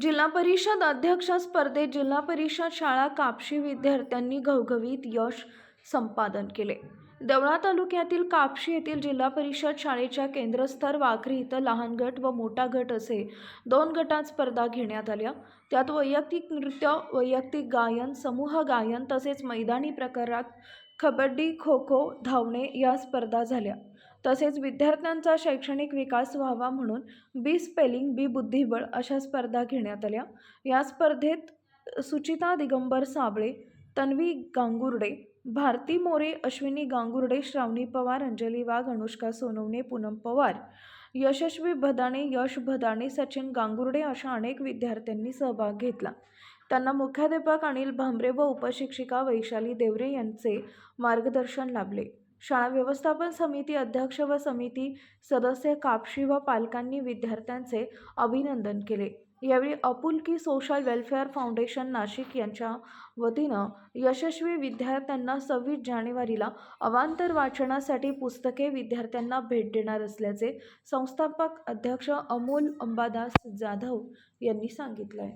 जिल्हा परिषद अध्यक्ष स्पर्धेत जिल्हा परिषद शाळा कापशी विद्यार्थ्यांनी घवघवीत यश संपादन केले। देवळा तालुक्यातील कापशी येथील जिल्हा परिषद शाळेच्या केंद्रस्तर वाखरी इथं लहान गट व मोठा गट असे 2 गटात स्पर्धा घेण्यात आल्या। त्यात वैयक्तिक नृत्य, वैयक्तिक गायन, समूह गायन तसेच मैदानी प्रकारात कबड्डी, खो खो, धावणे या स्पर्धा झाल्या। तसेच विद्यार्थ्यांचा शैक्षणिक विकास व्हावा म्हणून बी स्पेलिंग, बी बुद्धिबळ अशा स्पर्धा घेण्यात आल्या। या स्पर्धेत सुचिता दिगंबर साबळे, तन्वी गांगुर्डे, भारती मोरे, अश्विनी गांगुर्डे, श्रावणी पवार, अंजली वाघ, अनुष्का सोनवणे, पूनम पवार, यशस्वी भदाणे, यश भदाणे, सचिन गांगुर्डे अशा अनेक विद्यार्थ्यांनी सहभाग घेतला। त्यांना मुख्याध्यापक अनिल भांबरे व उपशिक्षिका वैशाली देवरे यांचे मार्गदर्शन लाभले। शाळा व्यवस्थापन समिती अध्यक्ष व समिती सदस्य कापशी व पालकांनी विद्यार्थ्यांचे अभिनंदन केले। यावेळी आपुलकी सोशल वेलफेअर फाउंडेशन नाशिक यांच्या वतीनं यशस्वी विद्यार्थ्यांना 26 जानेवारीला अवांतर वाचनासाठी पुस्तके विद्यार्थ्यांना भेट देणार असल्याचे संस्थापक अध्यक्ष अमोल अंबादास जाधव यांनी सांगितले।